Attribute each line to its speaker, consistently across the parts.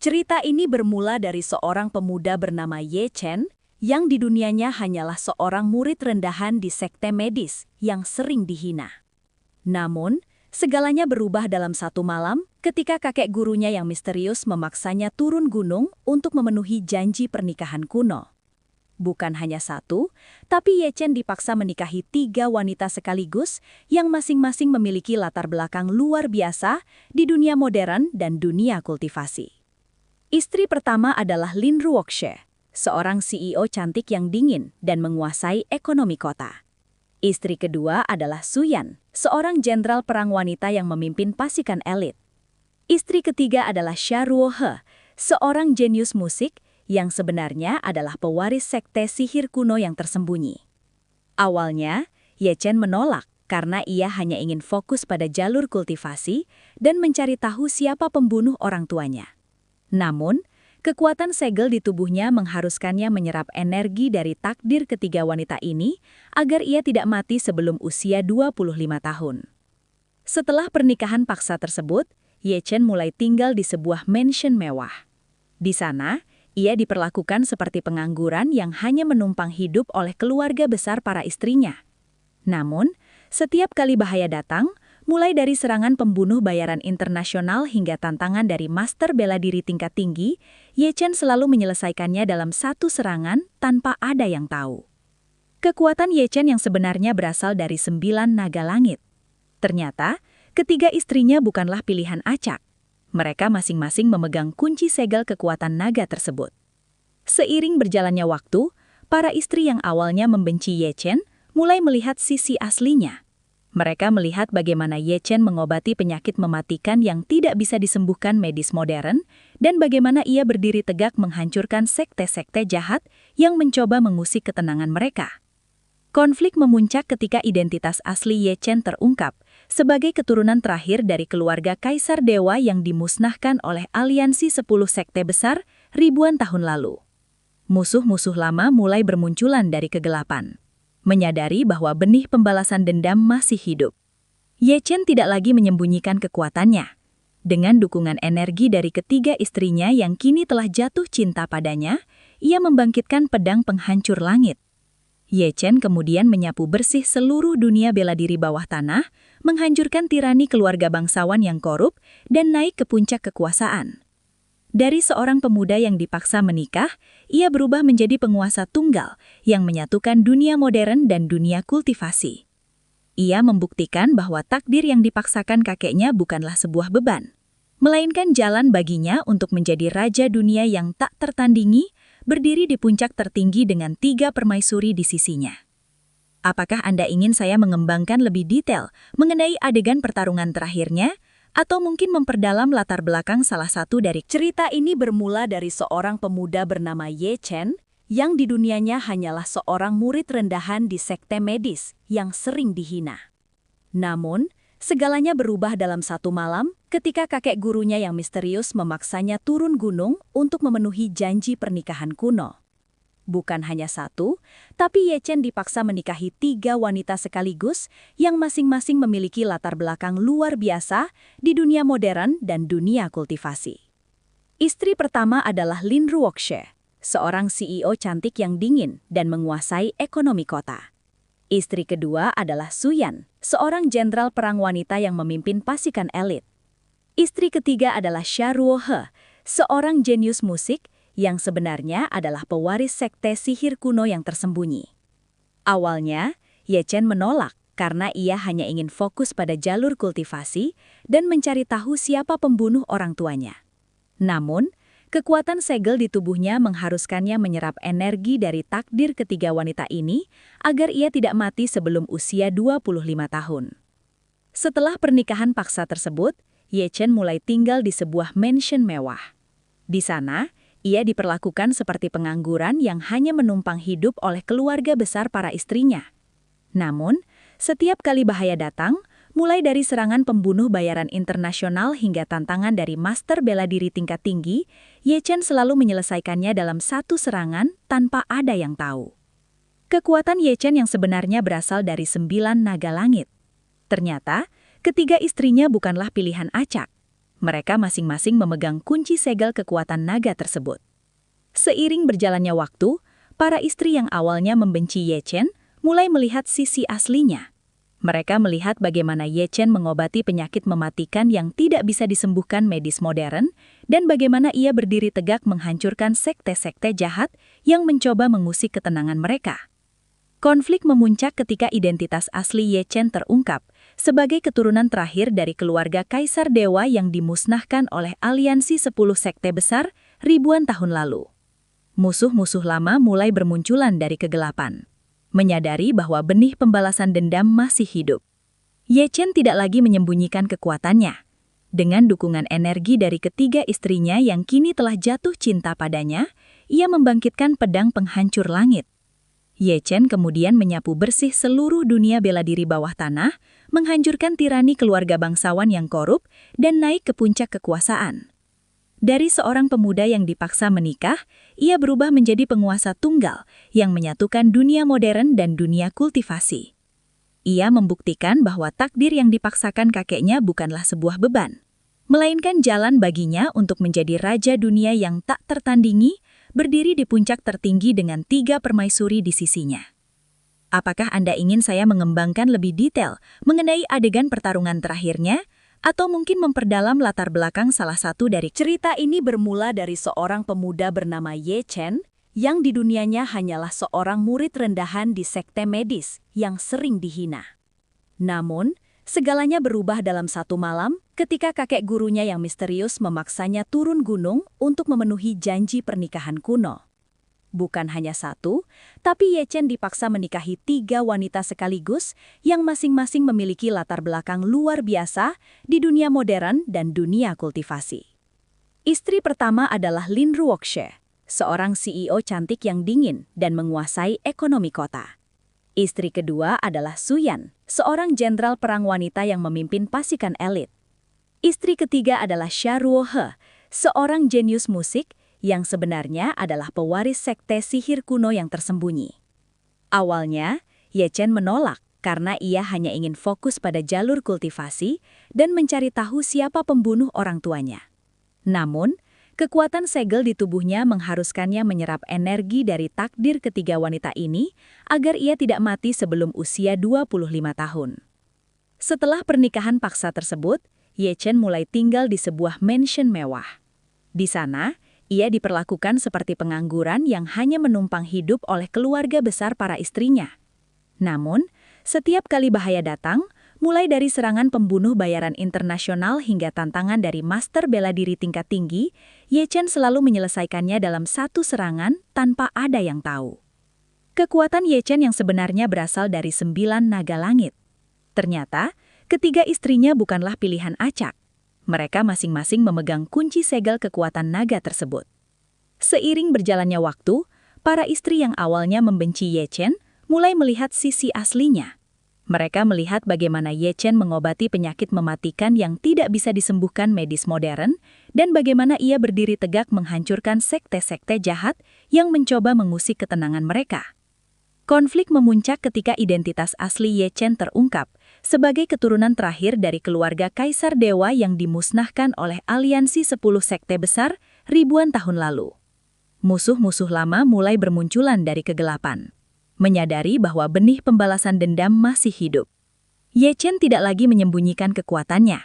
Speaker 1: Cerita ini bermula dari seorang pemuda bernama Ye Chen yang di dunianya hanyalah seorang murid rendahan di sekte medis yang sering dihina. Namun, segalanya berubah dalam satu malam ketika kakek gurunya yang misterius memaksanya turun gunung untuk memenuhi janji pernikahan kuno. Bukan hanya satu, tapi Ye Chen dipaksa menikahi 3 wanita sekaligus yang masing-masing memiliki latar belakang luar biasa di dunia modern dan dunia kultivasi. Istri pertama adalah Lin Ruoxie, seorang CEO cantik yang dingin dan menguasai ekonomi kota. Istri kedua adalah Su Yan, seorang jenderal perang wanita yang memimpin pasukan elit. Istri ketiga adalah Xia Ruohe, seorang jenius musik yang sebenarnya adalah pewaris sekte sihir kuno yang tersembunyi. Awalnya, Ye Chen menolak karena ia hanya ingin fokus pada jalur kultivasi dan mencari tahu siapa pembunuh orang tuanya. Namun, kekuatan segel di tubuhnya mengharuskannya menyerap energi dari takdir ketiga wanita ini agar ia tidak mati sebelum usia 25 tahun. Setelah pernikahan paksa tersebut, Ye Chen mulai tinggal di sebuah mansion mewah. Di sana, ia diperlakukan seperti pengangguran yang hanya menumpang hidup oleh keluarga besar para istrinya. Namun, setiap kali bahaya datang, mulai dari serangan pembunuh bayaran internasional hingga tantangan dari master bela diri tingkat tinggi, Ye Chen selalu menyelesaikannya dalam satu serangan tanpa ada yang tahu. Kekuatan Ye Chen yang sebenarnya berasal dari 9 naga langit. Ternyata, ketiga istrinya bukanlah pilihan acak. Mereka masing-masing memegang kunci segel kekuatan naga tersebut. Seiring berjalannya waktu, para istri yang awalnya membenci Ye Chen mulai melihat sisi aslinya. Mereka melihat bagaimana Ye Chen mengobati penyakit mematikan yang tidak bisa disembuhkan medis modern, dan bagaimana ia berdiri tegak menghancurkan sekte-sekte jahat yang mencoba mengusik ketenangan mereka. Konflik memuncak ketika identitas asli Ye Chen terungkap, sebagai keturunan terakhir dari keluarga Kaisar Dewa yang dimusnahkan oleh aliansi 10 sekte besar ribuan tahun lalu. Musuh-musuh lama mulai bermunculan dari kegelapan. Menyadari bahwa benih pembalasan dendam masih hidup, Ye Chen tidak lagi menyembunyikan kekuatannya. Dengan dukungan energi dari ketiga istrinya yang kini telah jatuh cinta padanya, ia membangkitkan pedang penghancur langit. Ye Chen kemudian menyapu bersih seluruh dunia bela diri bawah tanah, menghancurkan tirani keluarga bangsawan yang korup, dan naik ke puncak kekuasaan. Dari seorang pemuda yang dipaksa menikah, ia berubah menjadi penguasa tunggal yang menyatukan dunia modern dan dunia kultivasi. Ia membuktikan bahwa takdir yang dipaksakan kakeknya bukanlah sebuah beban, melainkan jalan baginya untuk menjadi raja dunia yang tak tertandingi, berdiri di puncak tertinggi dengan 3 permaisuri di sisinya. Apakah Anda ingin saya mengembangkan lebih detail mengenai adegan pertarungan terakhirnya? Atau mungkin memperdalam latar belakang salah satu dari cerita ini bermula dari seorang pemuda bernama Ye Chen yang di dunianya hanyalah seorang murid rendahan di sekte medis yang sering dihina. Namun, segalanya berubah dalam satu malam ketika kakek gurunya yang misterius memaksanya turun gunung untuk memenuhi janji pernikahan kuno. Bukan hanya satu, tapi Ye Chen dipaksa menikahi 3 wanita sekaligus yang masing-masing memiliki latar belakang luar biasa di dunia modern dan dunia kultivasi. Istri pertama adalah Lin Ruoxie, seorang CEO cantik yang dingin dan menguasai ekonomi kota. Istri kedua adalah Su Yan, seorang jenderal perang wanita yang memimpin pasukan elit. Istri ketiga adalah Xia Ruohe, seorang jenius musik yang sebenarnya adalah pewaris sekte sihir kuno yang tersembunyi. Awalnya, Ye Chen menolak karena ia hanya ingin fokus pada jalur kultivasi dan mencari tahu siapa pembunuh orang tuanya. Namun, kekuatan segel di tubuhnya mengharuskannya menyerap energi dari takdir ketiga wanita ini agar ia tidak mati sebelum usia 25 tahun. Setelah pernikahan paksa tersebut, Ye Chen mulai tinggal di sebuah mansion mewah. Di sana, ia diperlakukan seperti pengangguran yang hanya menumpang hidup oleh keluarga besar para istrinya. Namun, setiap kali bahaya datang, mulai dari serangan pembunuh bayaran internasional hingga tantangan dari master bela diri tingkat tinggi, Ye Chen selalu menyelesaikannya dalam satu serangan tanpa ada yang tahu. Kekuatan Ye Chen yang sebenarnya berasal dari 9 naga langit. Ternyata, ketiga istrinya bukanlah pilihan acak. Mereka masing-masing memegang kunci segel kekuatan naga tersebut. Seiring berjalannya waktu, para istri yang awalnya membenci Ye Chen mulai melihat sisi aslinya. Mereka melihat bagaimana Ye Chen mengobati penyakit mematikan yang tidak bisa disembuhkan medis modern, dan bagaimana ia berdiri tegak menghancurkan sekte-sekte jahat yang mencoba mengusik ketenangan mereka. Konflik memuncak ketika identitas asli Ye Chen terungkap sebagai keturunan terakhir dari keluarga Kaisar Dewa yang dimusnahkan oleh aliansi 10 sekte besar ribuan tahun lalu. Musuh-musuh lama mulai bermunculan dari kegelapan. Menyadari bahwa benih pembalasan dendam masih hidup, Ye Chen tidak lagi menyembunyikan kekuatannya. Dengan dukungan energi dari ketiga istrinya yang kini telah jatuh cinta padanya, ia membangkitkan pedang penghancur langit. Ye Chen kemudian menyapu bersih seluruh dunia bela diri bawah tanah, menghancurkan tirani keluarga bangsawan yang korup, dan naik ke puncak kekuasaan. Dari seorang pemuda yang dipaksa menikah, ia berubah menjadi penguasa tunggal yang menyatukan dunia modern dan dunia kultivasi. Ia membuktikan bahwa takdir yang dipaksakan kakeknya bukanlah sebuah beban, melainkan jalan baginya untuk menjadi raja dunia yang tak tertandingi, berdiri di puncak tertinggi dengan 3 permaisuri di sisinya. Apakah Anda ingin saya mengembangkan lebih detail mengenai adegan pertarungan terakhirnya, atau mungkin memperdalam latar belakang salah satu dari cerita ini? Bermula dari seorang pemuda bernama Ye Chen, yang di dunianya hanyalah seorang murid rendahan di sekte medis yang sering dihina. Namun, segalanya berubah dalam satu malam ketika kakek gurunya yang misterius memaksanya turun gunung untuk memenuhi janji pernikahan kuno. Bukan hanya satu, tapi Ye Chen dipaksa menikahi 3 wanita sekaligus yang masing-masing memiliki latar belakang luar biasa di dunia modern dan dunia kultivasi. Istri pertama adalah Lin Ruoxie, seorang CEO cantik yang dingin dan menguasai ekonomi kota. Istri kedua adalah Su Yan, seorang jenderal perang wanita yang memimpin pasukan elit. Istri ketiga adalah Xia Ruohe, seorang jenius musik yang sebenarnya adalah pewaris sekte sihir kuno yang tersembunyi. Awalnya, Ye Chen menolak karena ia hanya ingin fokus pada jalur kultivasi dan mencari tahu siapa pembunuh orang tuanya. Namun, kekuatan segel di tubuhnya mengharuskannya menyerap energi dari takdir ketiga wanita ini agar ia tidak mati sebelum usia 25 tahun. Setelah pernikahan paksa tersebut, Ye Chen mulai tinggal di sebuah mansion mewah. Di sana, ia diperlakukan seperti pengangguran yang hanya menumpang hidup oleh keluarga besar para istrinya. Namun, setiap kali bahaya datang, mulai dari serangan pembunuh bayaran internasional hingga tantangan dari master bela diri tingkat tinggi, Ye Chen selalu menyelesaikannya dalam satu serangan tanpa ada yang tahu. Kekuatan Ye Chen yang sebenarnya berasal dari 9 naga langit. Ternyata, ketiga istrinya bukanlah pilihan acak. Mereka masing-masing memegang kunci segel kekuatan naga tersebut. Seiring berjalannya waktu, para istri yang awalnya membenci Ye Chen mulai melihat sisi aslinya. Mereka melihat bagaimana Ye Chen mengobati penyakit mematikan yang tidak bisa disembuhkan medis modern, dan bagaimana ia berdiri tegak menghancurkan sekte-sekte jahat yang mencoba mengusik ketenangan mereka. Konflik memuncak ketika identitas asli Ye Chen terungkap sebagai keturunan terakhir dari keluarga Kaisar Dewa yang dimusnahkan oleh aliansi 10 sekte besar ribuan tahun lalu. Musuh-musuh lama mulai bermunculan dari kegelapan. Menyadari bahwa benih pembalasan dendam masih hidup, Ye Chen tidak lagi menyembunyikan kekuatannya.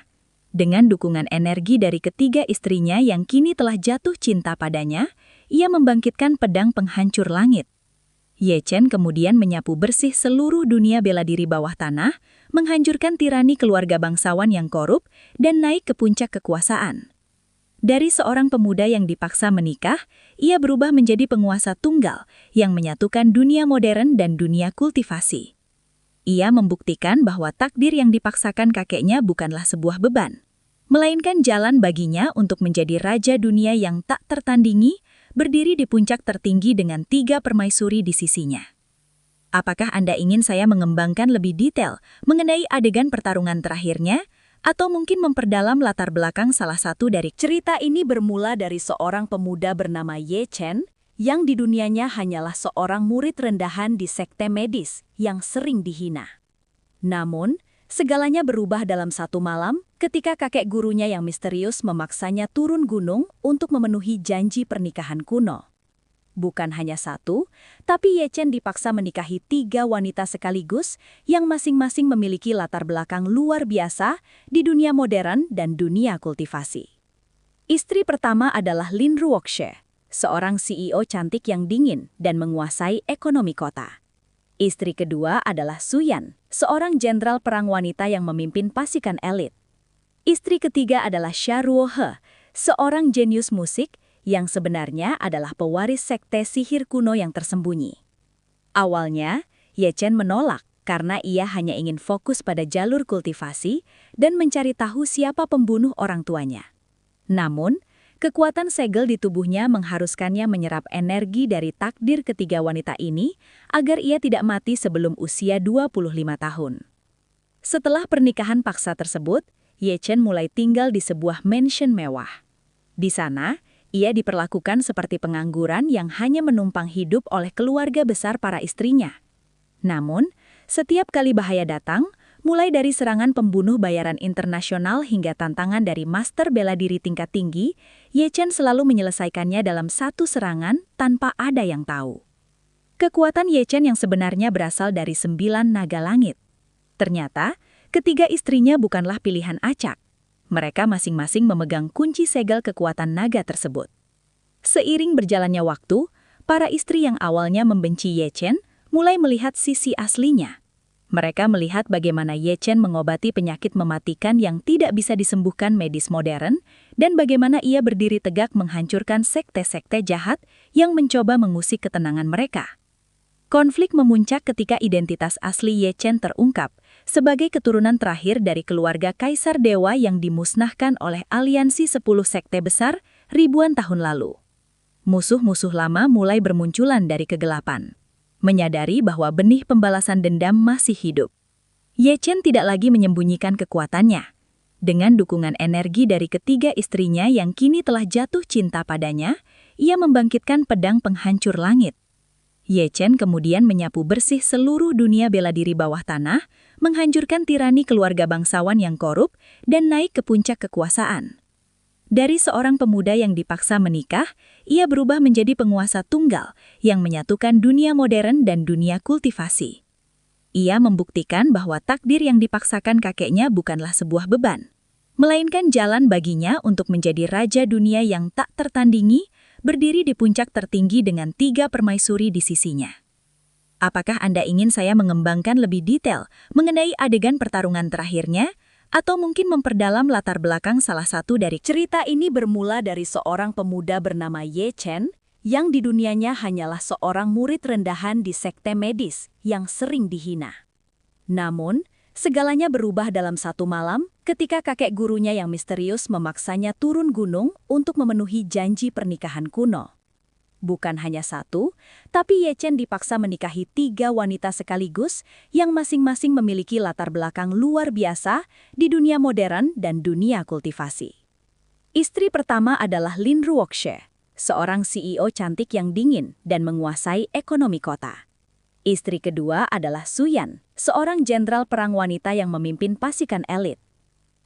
Speaker 1: Dengan dukungan energi dari ketiga istrinya yang kini telah jatuh cinta padanya, ia membangkitkan pedang penghancur langit. Ye Chen kemudian menyapu bersih seluruh dunia bela diri bawah tanah, menghancurkan tirani keluarga bangsawan yang korup, dan naik ke puncak kekuasaan. Dari seorang pemuda yang dipaksa menikah, ia berubah menjadi penguasa tunggal yang menyatukan dunia modern dan dunia kultivasi. Ia membuktikan bahwa takdir yang dipaksakan kakeknya bukanlah sebuah beban, melainkan jalan baginya untuk menjadi raja dunia yang tak tertandingi, berdiri di puncak tertinggi dengan 3 permaisuri di sisinya. Apakah Anda ingin saya mengembangkan lebih detail mengenai adegan pertarungan terakhirnya, atau mungkin memperdalam latar belakang salah satu dari cerita ini? Bermula dari seorang pemuda bernama Ye Chen, yang di dunianya hanyalah seorang murid rendahan di sekte medis yang sering dihina. Namun, segalanya berubah dalam satu malam ketika kakek gurunya yang misterius memaksanya turun gunung untuk memenuhi janji pernikahan kuno. Bukan hanya satu, tapi Ye Chen dipaksa menikahi 3 wanita sekaligus yang masing-masing memiliki latar belakang luar biasa di dunia modern dan dunia kultivasi. Istri pertama adalah Lin Ruoxie, seorang CEO cantik yang dingin dan menguasai ekonomi kota. Istri kedua adalah Su Yan, seorang jenderal perang wanita yang memimpin pasukan elit. Istri ketiga adalah Xia Ruohe, seorang jenius musik yang sebenarnya adalah pewaris sekte sihir kuno yang tersembunyi. Awalnya, Ye Chen menolak karena ia hanya ingin fokus pada jalur kultivasi dan mencari tahu siapa pembunuh orang tuanya. Namun, kekuatan segel di tubuhnya mengharuskannya menyerap energi dari takdir ketiga wanita ini agar ia tidak mati sebelum usia 25 tahun. Setelah pernikahan paksa tersebut, Ye Chen mulai tinggal di sebuah mansion mewah. Di sana, ia diperlakukan seperti pengangguran yang hanya menumpang hidup oleh keluarga besar para istrinya. Namun, setiap kali bahaya datang, mulai dari serangan pembunuh bayaran internasional hingga tantangan dari master bela diri tingkat tinggi, Ye Chen selalu menyelesaikannya dalam satu serangan tanpa ada yang tahu. Kekuatan Ye Chen yang sebenarnya berasal dari 9 naga langit. Ternyata, ketiga istrinya bukanlah pilihan acak. Mereka masing-masing memegang kunci segel kekuatan naga tersebut. Seiring berjalannya waktu, para istri yang awalnya membenci Ye Chen mulai melihat sisi aslinya. Mereka melihat bagaimana Ye Chen mengobati penyakit mematikan yang tidak bisa disembuhkan medis modern, dan bagaimana ia berdiri tegak menghancurkan sekte-sekte jahat yang mencoba mengusik ketenangan mereka. Konflik memuncak ketika identitas asli Ye Chen terungkap, sebagai keturunan terakhir dari keluarga Kaisar Dewa yang dimusnahkan oleh aliansi 10 sekte besar ribuan tahun lalu. Musuh-musuh lama mulai bermunculan dari kegelapan. Menyadari bahwa benih pembalasan dendam masih hidup, Ye Chen tidak lagi menyembunyikan kekuatannya. Dengan dukungan energi dari ketiga istrinya yang kini telah jatuh cinta padanya, ia membangkitkan pedang penghancur langit. Ye Chen kemudian menyapu bersih seluruh dunia bela diri bawah tanah, menghancurkan tirani keluarga bangsawan yang korup, dan naik ke puncak kekuasaan. Dari seorang pemuda yang dipaksa menikah, ia berubah menjadi penguasa tunggal yang menyatukan dunia modern dan dunia kultivasi. Ia membuktikan bahwa takdir yang dipaksakan kakeknya bukanlah sebuah beban, melainkan jalan baginya untuk menjadi raja dunia yang tak tertandingi, berdiri di puncak tertinggi dengan 3 permaisuri di sisinya. Apakah Anda ingin saya mengembangkan lebih detail mengenai adegan pertarungan terakhirnya? Atau mungkin memperdalam latar belakang salah satu dari cerita ini? Bermula dari seorang pemuda bernama Ye Chen, yang di dunianya hanyalah seorang murid rendahan di sekte medis yang sering dihina. Namun, segalanya berubah dalam satu malam ketika kakek gurunya yang misterius memaksanya turun gunung untuk memenuhi janji pernikahan kuno. Bukan hanya satu, tapi Ye Chen dipaksa menikahi 3 wanita sekaligus yang masing-masing memiliki latar belakang luar biasa di dunia modern dan dunia kultivasi. Istri pertama adalah Lin Ruoxie, seorang CEO cantik yang dingin dan menguasai ekonomi kota. Istri kedua adalah Su Yan, seorang jenderal perang wanita yang memimpin pasukan elit.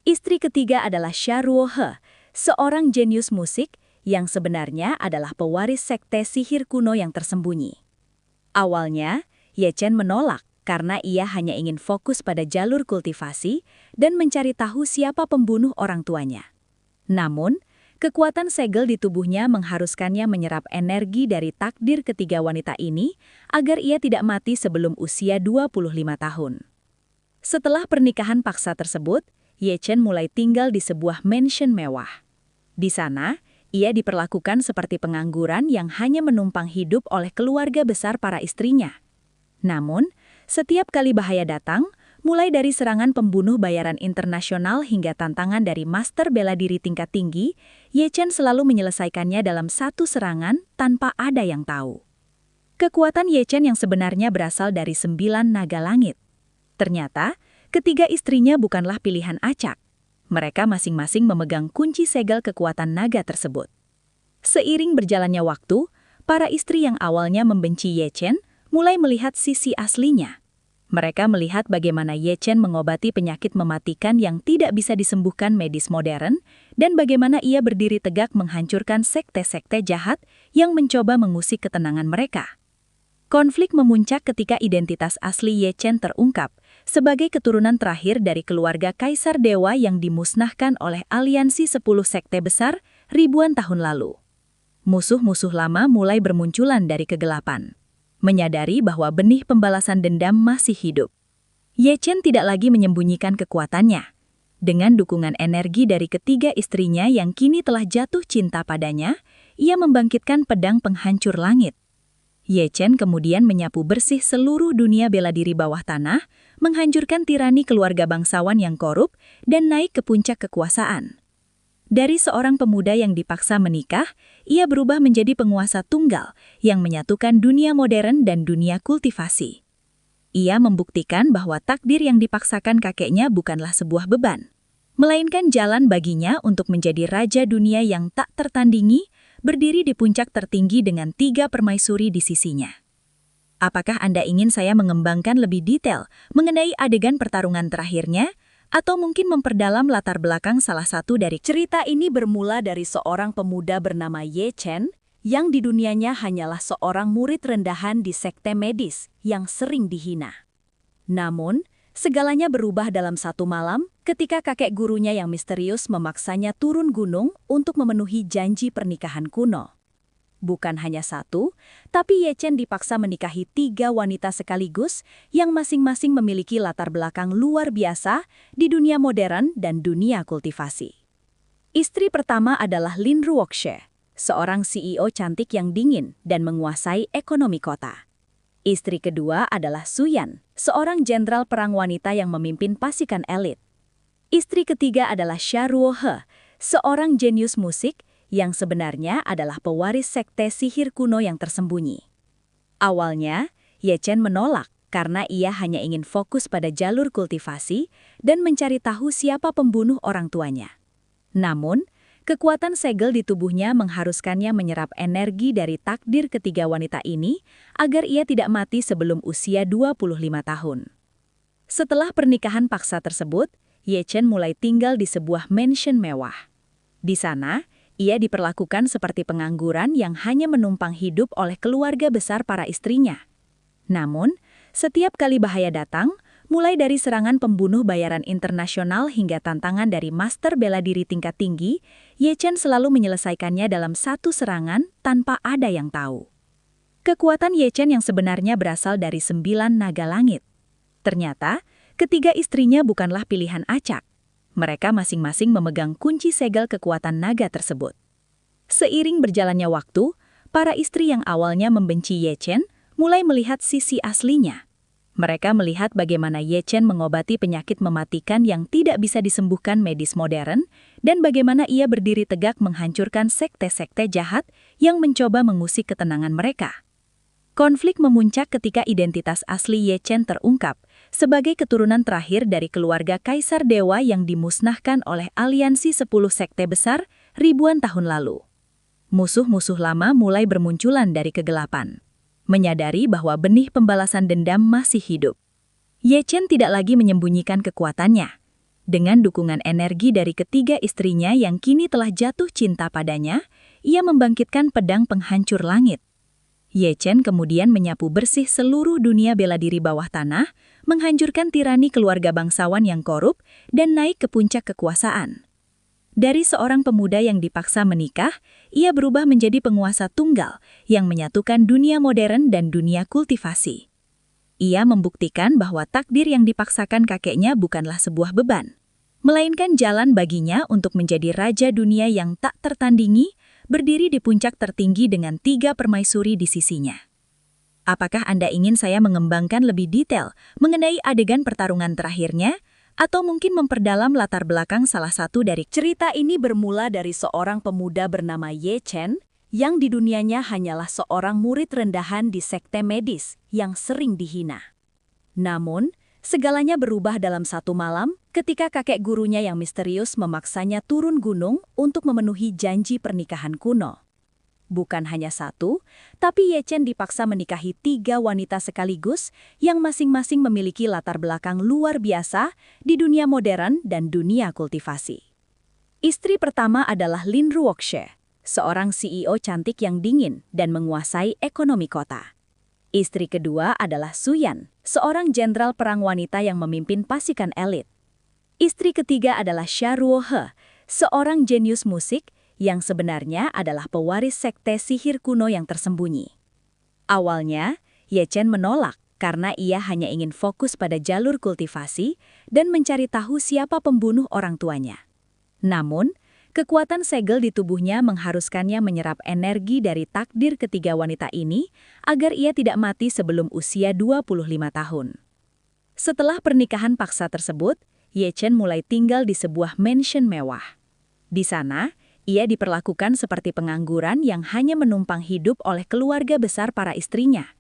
Speaker 1: Istri ketiga adalah Xia Ruohe, seorang jenius musik yang sebenarnya adalah pewaris sekte sihir kuno yang tersembunyi. Awalnya, Ye Chen menolak karena ia hanya ingin fokus pada jalur kultivasi dan mencari tahu siapa pembunuh orang tuanya. Namun, kekuatan segel di tubuhnya mengharuskannya menyerap energi dari takdir ketiga wanita ini agar ia tidak mati sebelum usia 25 tahun. Setelah pernikahan paksa tersebut, Ye Chen mulai tinggal di sebuah mansion mewah. Di sana, ia diperlakukan seperti pengangguran yang hanya menumpang hidup oleh keluarga besar para istrinya. Namun, setiap kali bahaya datang, mulai dari serangan pembunuh bayaran internasional hingga tantangan dari master bela diri tingkat tinggi, Ye Chen selalu menyelesaikannya dalam satu serangan tanpa ada yang tahu. Kekuatan Ye Chen yang sebenarnya berasal dari 9 naga langit. Ternyata, ketiga istrinya bukanlah pilihan acak. Mereka masing-masing memegang kunci segel kekuatan naga tersebut. Seiring berjalannya waktu, para istri yang awalnya membenci Ye Chen mulai melihat sisi aslinya. Mereka melihat bagaimana Ye Chen mengobati penyakit mematikan yang tidak bisa disembuhkan medis modern, dan bagaimana ia berdiri tegak menghancurkan sekte-sekte jahat yang mencoba mengusik ketenangan mereka. Konflik memuncak ketika identitas asli Ye Chen terungkap sebagai keturunan terakhir dari keluarga Kaisar Dewa yang dimusnahkan oleh aliansi 10 sekte besar ribuan tahun lalu. Musuh-musuh lama mulai bermunculan dari kegelapan. Menyadari bahwa benih pembalasan dendam masih hidup, Ye Chen tidak lagi menyembunyikan kekuatannya. Dengan dukungan energi dari ketiga istrinya yang kini telah jatuh cinta padanya, ia membangkitkan pedang penghancur langit. Ye Chen kemudian menyapu bersih seluruh dunia bela diri bawah tanah, menghancurkan tirani keluarga bangsawan yang korup, dan naik ke puncak kekuasaan. Dari seorang pemuda yang dipaksa menikah, ia berubah menjadi penguasa tunggal yang menyatukan dunia modern dan dunia kultivasi. Ia membuktikan bahwa takdir yang dipaksakan kakeknya bukanlah sebuah beban, melainkan jalan baginya untuk menjadi raja dunia yang tak tertandingi, berdiri di puncak tertinggi dengan 3 permaisuri di sisinya. Apakah Anda ingin saya mengembangkan lebih detail mengenai adegan pertarungan terakhirnya? Atau mungkin memperdalam latar belakang salah satu dari cerita ini? Bermula dari seorang pemuda bernama Ye Chen, yang di dunianya hanyalah seorang murid rendahan di sekte medis yang sering dihina. Namun, segalanya berubah dalam satu malam ketika kakek gurunya yang misterius memaksanya turun gunung untuk memenuhi janji pernikahan kuno. Bukan hanya satu, tapi Ye Chen dipaksa menikahi 3 wanita sekaligus yang masing-masing memiliki latar belakang luar biasa di dunia modern dan dunia kultivasi. Istri pertama adalah Lin Ruoxie, seorang CEO cantik yang dingin dan menguasai ekonomi kota. Istri kedua adalah Su Yan, seorang jenderal perang wanita yang memimpin pasukan elit. Istri ketiga adalah Xia Ruohe, seorang jenius musik yang sebenarnya adalah pewaris sekte sihir kuno yang tersembunyi. Awalnya, Ye Chen menolak karena ia hanya ingin fokus pada jalur kultivasi dan mencari tahu siapa pembunuh orang tuanya. Namun, kekuatan segel di tubuhnya mengharuskannya menyerap energi dari takdir ketiga wanita ini agar ia tidak mati sebelum usia 25 tahun. Setelah pernikahan paksa tersebut, Ye Chen mulai tinggal di sebuah mansion mewah. Di sana, ia diperlakukan seperti pengangguran yang hanya menumpang hidup oleh keluarga besar para istrinya. Namun, setiap kali bahaya datang, mulai dari serangan pembunuh bayaran internasional hingga tantangan dari master bela diri tingkat tinggi, Ye Chen selalu menyelesaikannya dalam satu serangan tanpa ada yang tahu. Kekuatan Ye Chen yang sebenarnya berasal dari 9 naga langit. Ternyata, ketiga istrinya bukanlah pilihan acak. Mereka masing-masing memegang kunci segel kekuatan naga tersebut. Seiring berjalannya waktu, para istri yang awalnya membenci Ye Chen mulai melihat sisi aslinya. Mereka melihat bagaimana Ye Chen mengobati penyakit mematikan yang tidak bisa disembuhkan medis modern, dan bagaimana ia berdiri tegak menghancurkan sekte-sekte jahat yang mencoba mengusik ketenangan mereka. Konflik memuncak ketika identitas asli Ye Chen terungkap sebagai keturunan terakhir dari keluarga Kaisar Dewa yang dimusnahkan oleh aliansi 10 sekte besar ribuan tahun lalu. Musuh-musuh lama mulai bermunculan dari kegelapan. Menyadari bahwa benih pembalasan dendam masih hidup, Ye Chen tidak lagi menyembunyikan kekuatannya. Dengan dukungan energi dari ketiga istrinya yang kini telah jatuh cinta padanya, ia membangkitkan pedang penghancur langit. Ye Chen kemudian menyapu bersih seluruh dunia bela diri bawah tanah, menghancurkan tirani keluarga bangsawan yang korup, dan naik ke puncak kekuasaan. Dari seorang pemuda yang dipaksa menikah, ia berubah menjadi penguasa tunggal yang menyatukan dunia modern dan dunia kultivasi. Ia membuktikan bahwa takdir yang dipaksakan kakeknya bukanlah sebuah beban, melainkan jalan baginya untuk menjadi raja dunia yang tak tertandingi, berdiri di puncak tertinggi dengan 3 permaisuri di sisinya. Apakah Anda ingin saya mengembangkan lebih detail mengenai adegan pertarungan terakhirnya? Atau mungkin memperdalam latar belakang salah satu dari cerita ini? Bermula dari seorang pemuda bernama Ye Chen, yang di dunianya hanyalah seorang murid rendahan di sekte medis yang sering dihina. Namun, segalanya berubah dalam satu malam ketika kakek gurunya yang misterius memaksanya turun gunung untuk memenuhi janji pernikahan kuno. Bukan hanya satu, tapi Ye Chen dipaksa menikahi 3 wanita sekaligus yang masing-masing memiliki latar belakang luar biasa di dunia modern dan dunia kultivasi. Istri pertama adalah Lin Ruoxie, seorang CEO cantik yang dingin dan menguasai ekonomi kota. Istri kedua adalah Su Yan, seorang jenderal perang wanita yang memimpin pasukan elit. Istri ketiga adalah Xia Ruohe, seorang jenius musik yang sebenarnya adalah pewaris sekte sihir kuno yang tersembunyi. Awalnya, Ye Chen menolak karena ia hanya ingin fokus pada jalur kultivasi dan mencari tahu siapa pembunuh orang tuanya. Namun, kekuatan segel di tubuhnya mengharuskannya menyerap energi dari takdir ketiga wanita ini agar ia tidak mati sebelum usia 25 tahun. Setelah pernikahan paksa tersebut, Ye Chen mulai tinggal di sebuah mansion mewah. Di sana, ia diperlakukan seperti pengangguran yang hanya menumpang hidup oleh keluarga besar para istrinya.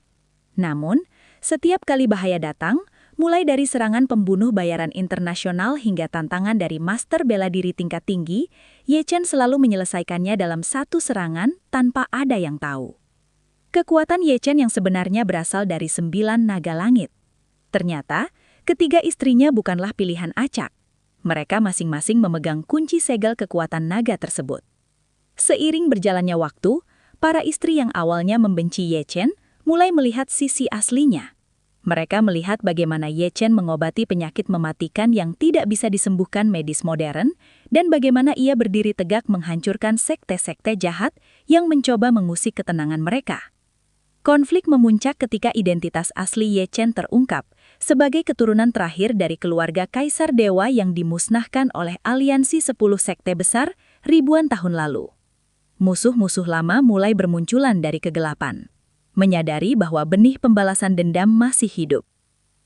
Speaker 1: Namun, setiap kali bahaya datang, mulai dari serangan pembunuh bayaran internasional hingga tantangan dari master bela diri tingkat tinggi, Ye Chen selalu menyelesaikannya dalam satu serangan tanpa ada yang tahu. Kekuatan Ye Chen yang sebenarnya berasal dari 9 naga langit. Ternyata, ketiga istrinya bukanlah pilihan acak. Mereka masing-masing memegang kunci segel kekuatan naga tersebut. Seiring berjalannya waktu, para istri yang awalnya membenci Ye Chen mulai melihat sisi aslinya. Mereka melihat bagaimana Ye Chen mengobati penyakit mematikan yang tidak bisa disembuhkan medis modern, dan bagaimana ia berdiri tegak menghancurkan sekte-sekte jahat yang mencoba mengusik ketenangan mereka. Konflik memuncak ketika identitas asli Ye Chen terungkap sebagai keturunan terakhir dari keluarga Kaisar Dewa yang dimusnahkan oleh aliansi 10 sekte besar ribuan tahun lalu. Musuh-musuh lama mulai bermunculan dari kegelapan. Menyadari bahwa benih pembalasan dendam masih hidup,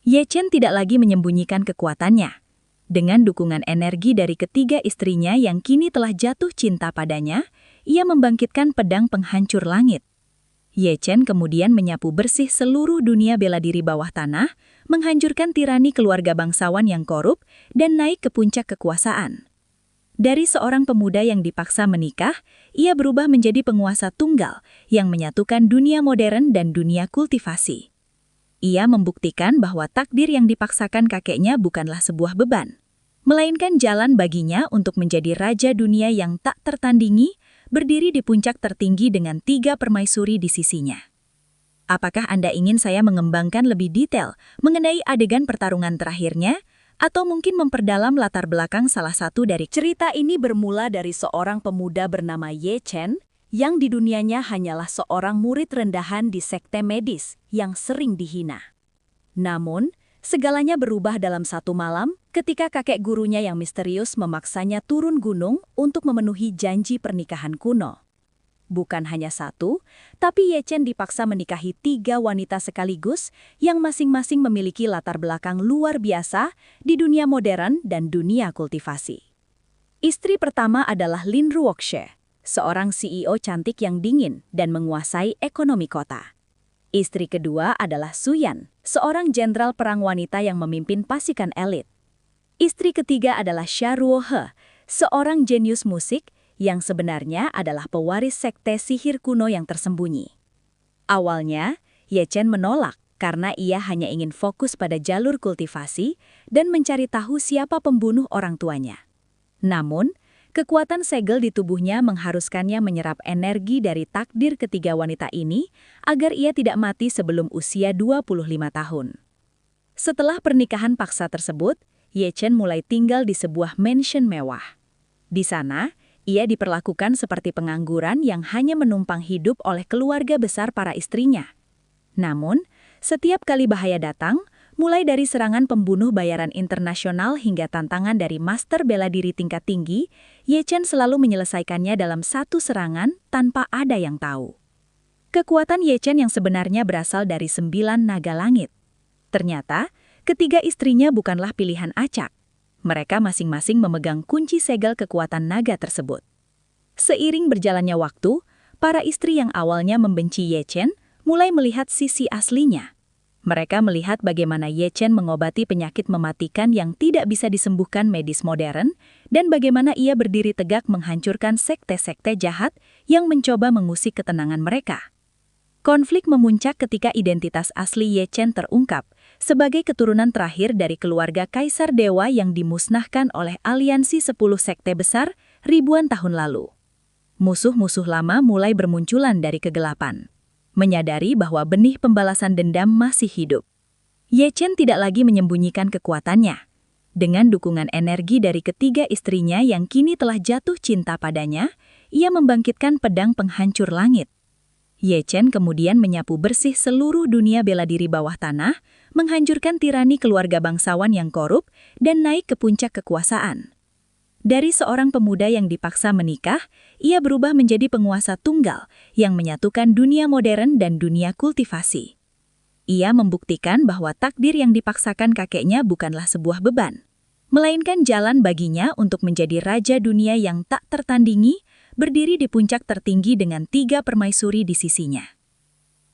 Speaker 1: Ye Chen tidak lagi menyembunyikan kekuatannya. Dengan dukungan energi dari ketiga istrinya yang kini telah jatuh cinta padanya, ia membangkitkan pedang penghancur langit. Ye Chen kemudian menyapu bersih seluruh dunia bela diri bawah tanah, menghancurkan tirani keluarga bangsawan yang korup, dan naik ke puncak kekuasaan. Dari seorang pemuda yang dipaksa menikah, ia berubah menjadi penguasa tunggal yang menyatukan dunia modern dan dunia kultivasi. Ia membuktikan bahwa takdir yang dipaksakan kakeknya bukanlah sebuah beban, melainkan jalan baginya untuk menjadi raja dunia yang tak tertandingi, berdiri di puncak tertinggi dengan 3 permaisuri di sisinya. Apakah Anda ingin saya mengembangkan lebih detail mengenai adegan pertarungan terakhirnya, atau mungkin memperdalam latar belakang salah satu dari cerita ini? Bermula dari seorang pemuda bernama Ye Chen, yang di dunianya hanyalah seorang murid rendahan di sekte medis yang sering dihina. Namun, segalanya berubah dalam satu malam ketika kakek gurunya yang misterius memaksanya turun gunung untuk memenuhi janji pernikahan kuno. Bukan hanya satu, tapi Ye Chen dipaksa menikahi 3 wanita sekaligus yang masing-masing memiliki latar belakang luar biasa di dunia modern dan dunia kultivasi. Istri pertama adalah Lin Ruoxie, seorang CEO cantik yang dingin dan menguasai ekonomi kota. Istri kedua adalah Su Yan, seorang jenderal perang wanita yang memimpin pasukan elit. Istri ketiga adalah Xia Ruohe, seorang jenius musik yang sebenarnya adalah pewaris sekte sihir kuno yang tersembunyi. Awalnya, Ye Chen menolak karena ia hanya ingin fokus pada jalur kultivasi dan mencari tahu siapa pembunuh orang tuanya. Namun, kekuatan segel di tubuhnya mengharuskannya menyerap energi dari takdir ketiga wanita ini agar ia tidak mati sebelum usia 25 tahun. Setelah pernikahan paksa tersebut, Ye Chen mulai tinggal di sebuah mansion mewah. Di sana, ia diperlakukan seperti pengangguran yang hanya menumpang hidup oleh keluarga besar para istrinya. Namun, setiap kali bahaya datang, mulai dari serangan pembunuh bayaran internasional hingga tantangan dari master bela diri tingkat tinggi, Ye Chen selalu menyelesaikannya dalam satu serangan tanpa ada yang tahu. Kekuatan Ye Chen yang sebenarnya berasal dari 9 naga langit. Ternyata, ketiga istrinya bukanlah pilihan acak. Mereka masing-masing memegang kunci segel kekuatan naga tersebut. Seiring berjalannya waktu, para istri yang awalnya membenci Ye Chen mulai melihat sisi aslinya. Mereka melihat bagaimana Ye Chen mengobati penyakit mematikan yang tidak bisa disembuhkan medis modern, dan bagaimana ia berdiri tegak menghancurkan sekte-sekte jahat yang mencoba mengusik ketenangan mereka. Konflik memuncak ketika identitas asli Ye Chen terungkap sebagai keturunan terakhir dari keluarga Kaisar Dewa yang dimusnahkan oleh aliansi 10 sekte besar ribuan tahun lalu. Musuh-musuh lama mulai bermunculan dari kegelapan. Menyadari bahwa benih pembalasan dendam masih hidup, Ye Chen tidak lagi menyembunyikan kekuatannya. Dengan dukungan energi dari ketiga istrinya yang kini telah jatuh cinta padanya, ia membangkitkan pedang penghancur langit. Ye Chen kemudian menyapu bersih seluruh dunia bela diri bawah tanah, menghancurkan tirani keluarga bangsawan yang korup, dan naik ke puncak kekuasaan. Dari seorang pemuda yang dipaksa menikah, ia berubah menjadi penguasa tunggal yang menyatukan dunia modern dan dunia kultivasi. Ia membuktikan bahwa takdir yang dipaksakan kakeknya bukanlah sebuah beban, melainkan jalan baginya untuk menjadi raja dunia yang tak tertandingi, berdiri di puncak tertinggi dengan 3 permaisuri di sisinya.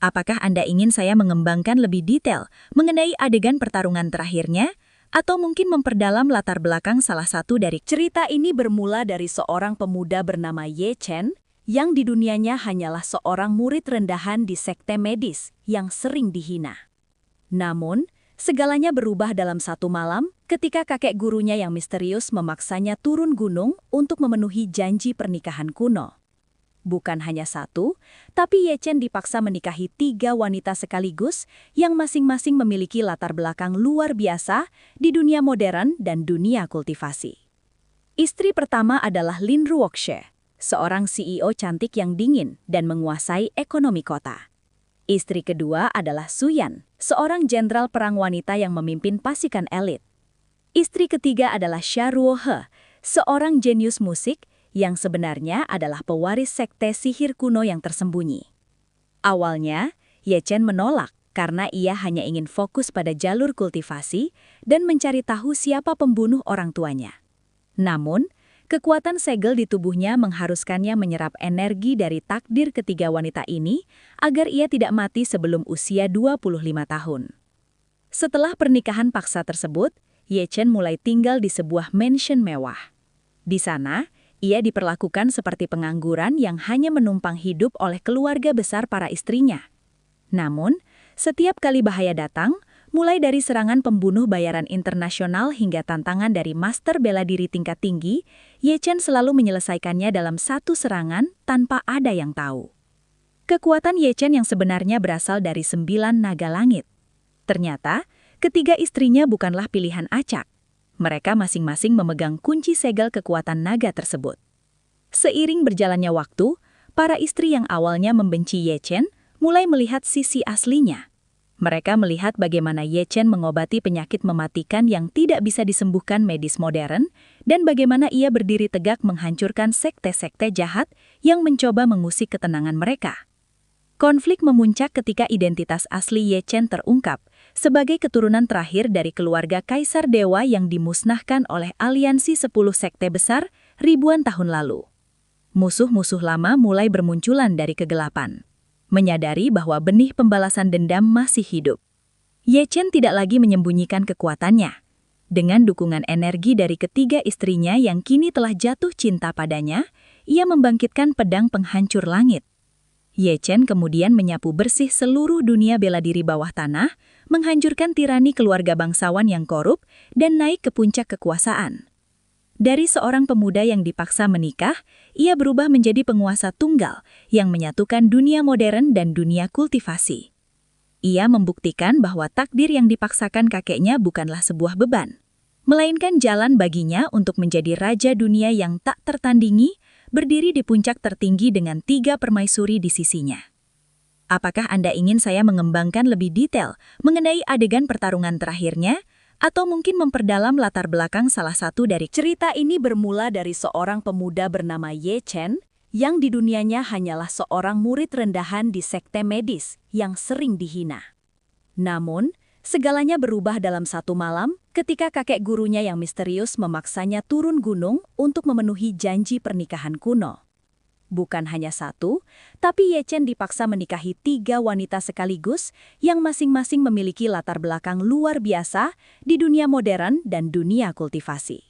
Speaker 1: Apakah Anda ingin saya mengembangkan lebih detail mengenai adegan pertarungan terakhirnya? Atau mungkin memperdalam latar belakang salah satu dari cerita ini? Bermula dari seorang pemuda bernama Ye Chen, yang di dunianya hanyalah seorang murid rendahan di sekte medis yang sering dihina. Namun, segalanya berubah dalam satu malam ketika kakek gurunya yang misterius memaksanya turun gunung untuk memenuhi janji pernikahan kuno. Bukan hanya satu, tapi Ye Chen dipaksa menikahi 3 wanita sekaligus yang masing-masing memiliki latar belakang luar biasa di dunia modern dan dunia kultivasi. Istri pertama adalah Lin Ruoxie, seorang CEO cantik yang dingin dan menguasai ekonomi kota. Istri kedua adalah Su Yan, seorang jenderal perang wanita yang memimpin pasukan elit. Istri ketiga adalah Xia Ruohe, seorang jenius musik yang sebenarnya adalah pewaris sekte sihir kuno yang tersembunyi. Awalnya, Ye Chen menolak karena ia hanya ingin fokus pada jalur kultivasi dan mencari tahu siapa pembunuh orang tuanya. Namun, kekuatan segel di tubuhnya mengharuskannya menyerap energi dari takdir ketiga wanita ini agar ia tidak mati sebelum usia 25 tahun. Setelah pernikahan paksa tersebut, Ye Chen mulai tinggal di sebuah mansion mewah. Di sana, ia diperlakukan seperti pengangguran yang hanya menumpang hidup oleh keluarga besar para istrinya. Namun, setiap kali bahaya datang, mulai dari serangan pembunuh bayaran internasional hingga tantangan dari master bela diri tingkat tinggi, Ye Chen selalu menyelesaikannya dalam satu serangan tanpa ada yang tahu. Kekuatan Ye Chen yang sebenarnya berasal dari 9 naga langit. Ternyata, ketiga istrinya bukanlah pilihan acak. Mereka masing-masing memegang kunci segel kekuatan naga tersebut. Seiring berjalannya waktu, para istri yang awalnya membenci Ye Chen mulai melihat sisi aslinya. Mereka melihat bagaimana Ye Chen mengobati penyakit mematikan yang tidak bisa disembuhkan medis modern, dan bagaimana ia berdiri tegak menghancurkan sekte-sekte jahat yang mencoba mengusik ketenangan mereka. Konflik memuncak ketika identitas asli Ye Chen terungkap sebagai keturunan terakhir dari keluarga Kaisar Dewa yang dimusnahkan oleh aliansi 10 sekte besar ribuan tahun lalu. Musuh-musuh lama mulai bermunculan dari kegelapan. Menyadari bahwa benih pembalasan dendam masih hidup, Ye Chen tidak lagi menyembunyikan kekuatannya. Dengan dukungan energi dari ketiga istrinya yang kini telah jatuh cinta padanya, ia membangkitkan pedang penghancur langit. Ye Chen kemudian menyapu bersih seluruh dunia bela diri bawah tanah, menghancurkan tirani keluarga bangsawan yang korup, dan naik ke puncak kekuasaan. Dari seorang pemuda yang dipaksa menikah, ia berubah menjadi penguasa tunggal yang menyatukan dunia modern dan dunia kultivasi. Ia membuktikan bahwa takdir yang dipaksakan kakeknya bukanlah sebuah beban, melainkan jalan baginya untuk menjadi raja dunia yang tak tertandingi, berdiri di puncak tertinggi dengan 3 permaisuri di sisinya. Apakah Anda ingin saya mengembangkan lebih detail mengenai adegan pertarungan terakhirnya? Atau mungkin memperdalam latar belakang salah satu dari cerita ini? Bermula dari seorang pemuda bernama Ye Chen, yang di dunianya hanyalah seorang murid rendahan di sekte medis yang sering dihina. Namun, segalanya berubah dalam satu malam ketika kakek gurunya yang misterius memaksanya turun gunung untuk memenuhi janji pernikahan kuno. Bukan hanya satu, tapi Ye Chen dipaksa menikahi 3 wanita sekaligus yang masing-masing memiliki latar belakang luar biasa di dunia modern dan dunia kultivasi.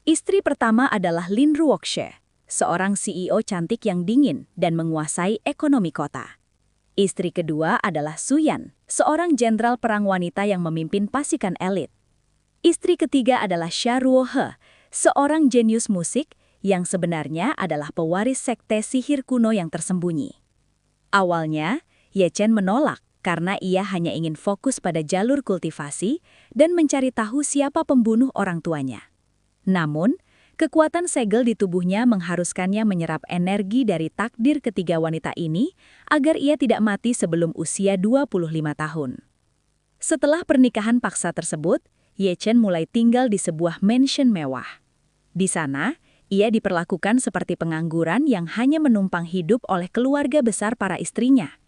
Speaker 1: Istri pertama adalah Lin Ruoxie, seorang CEO cantik yang dingin dan menguasai ekonomi kota. Istri kedua adalah Su Yan, seorang jenderal perang wanita yang memimpin pasukan elit. Istri ketiga adalah Xia Ruohe, seorang jenius musik yang sebenarnya adalah pewaris sekte sihir kuno yang tersembunyi. Awalnya, Ye Chen menolak karena ia hanya ingin fokus pada jalur kultivasi dan mencari tahu siapa pembunuh orang tuanya. Namun, kekuatan segel di tubuhnya mengharuskannya menyerap energi dari takdir ketiga wanita ini agar ia tidak mati sebelum usia 25 tahun. Setelah pernikahan paksa tersebut, Ye Chen mulai tinggal di sebuah mansion mewah. Di sana, ia diperlakukan seperti pengangguran yang hanya menumpang hidup oleh keluarga besar para istrinya.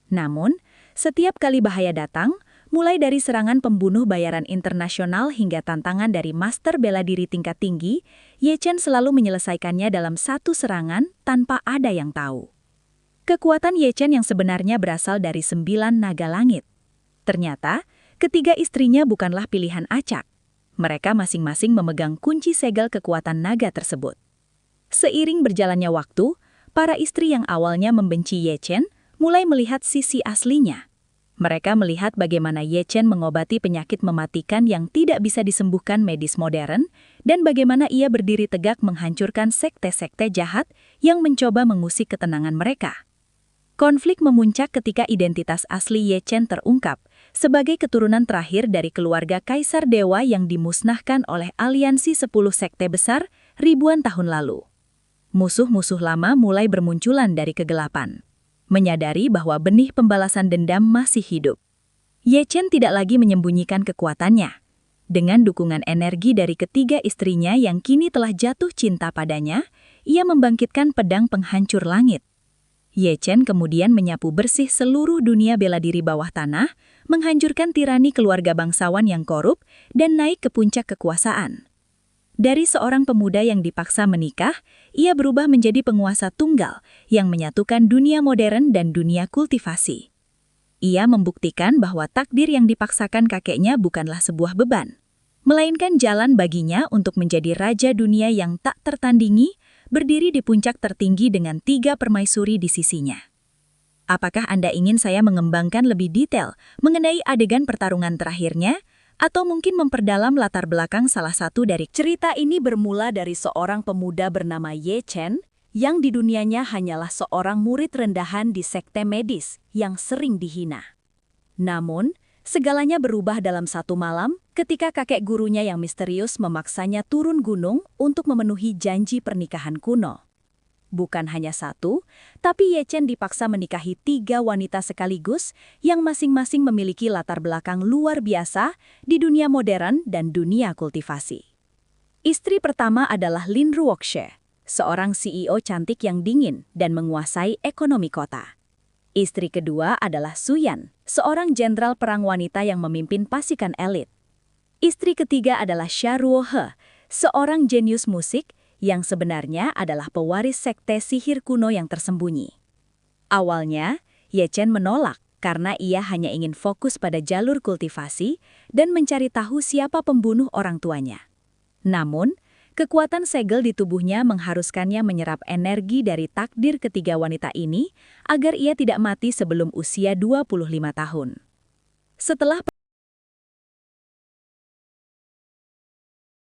Speaker 1: Namun, setiap kali bahaya datang, mulai dari serangan pembunuh bayaran internasional hingga tantangan dari master bela diri tingkat tinggi, Ye Chen selalu menyelesaikannya dalam satu serangan tanpa ada yang tahu. Kekuatan Ye Chen yang sebenarnya berasal dari 9 naga langit. Ternyata, ketiga istrinya bukanlah pilihan acak. Mereka masing-masing memegang kunci segel kekuatan naga tersebut. Seiring berjalannya waktu, para istri yang awalnya membenci Ye Chen mulai melihat sisi aslinya. Mereka melihat bagaimana Ye Chen mengobati penyakit mematikan yang tidak bisa disembuhkan medis modern, dan bagaimana ia berdiri tegak menghancurkan sekte-sekte jahat yang mencoba mengusik ketenangan mereka. Konflik memuncak ketika identitas asli Ye Chen terungkap sebagai keturunan terakhir dari keluarga Kaisar Dewa yang dimusnahkan oleh aliansi 10 sekte besar ribuan tahun lalu. Musuh-musuh lama mulai bermunculan dari kegelapan, menyadari bahwa benih pembalasan dendam masih hidup. Ye Chen tidak lagi menyembunyikan kekuatannya. Dengan dukungan energi dari ketiga istrinya yang kini telah jatuh cinta padanya, ia membangkitkan pedang penghancur langit. Ye Chen kemudian menyapu bersih seluruh dunia bela diri bawah tanah, menghancurkan tirani keluarga bangsawan yang korup, dan naik ke puncak kekuasaan. Dari seorang pemuda yang dipaksa menikah, ia berubah menjadi penguasa tunggal yang menyatukan dunia modern dan dunia kultivasi. Ia membuktikan bahwa takdir yang dipaksakan kakeknya bukanlah sebuah beban, melainkan jalan baginya untuk menjadi raja dunia yang tak tertandingi, berdiri di puncak tertinggi dengan 3 permaisuri di sisinya. Apakah Anda ingin saya mengembangkan lebih detail mengenai adegan pertarungan terakhirnya, atau mungkin memperdalam latar belakang salah satu dari cerita ini? Bermula dari seorang pemuda bernama Ye Chen, yang di dunianya hanyalah seorang murid rendahan di sekte medis yang sering dihina. Namun, segalanya berubah dalam satu malam ketika kakek gurunya yang misterius memaksanya turun gunung untuk memenuhi janji pernikahan kuno. Bukan hanya satu, tapi Ye Chen dipaksa menikahi 3 wanita sekaligus yang masing-masing memiliki latar belakang luar biasa di dunia modern dan dunia kultivasi. Istri pertama adalah Lin Ruoxie, seorang CEO cantik yang dingin dan menguasai ekonomi kota. Istri kedua adalah Su Yan, seorang jenderal perang wanita yang memimpin pasukan elit. Istri ketiga adalah Xia Ruohe, seorang jenius musik yang sebenarnya adalah pewaris sekte sihir kuno yang tersembunyi. Awalnya, Ye Chen menolak karena ia hanya ingin fokus pada jalur kultivasi dan mencari tahu siapa pembunuh orang tuanya. Namun, kekuatan segel di tubuhnya mengharuskannya menyerap energi dari takdir ketiga wanita ini agar ia tidak mati sebelum usia 25 tahun. Setelah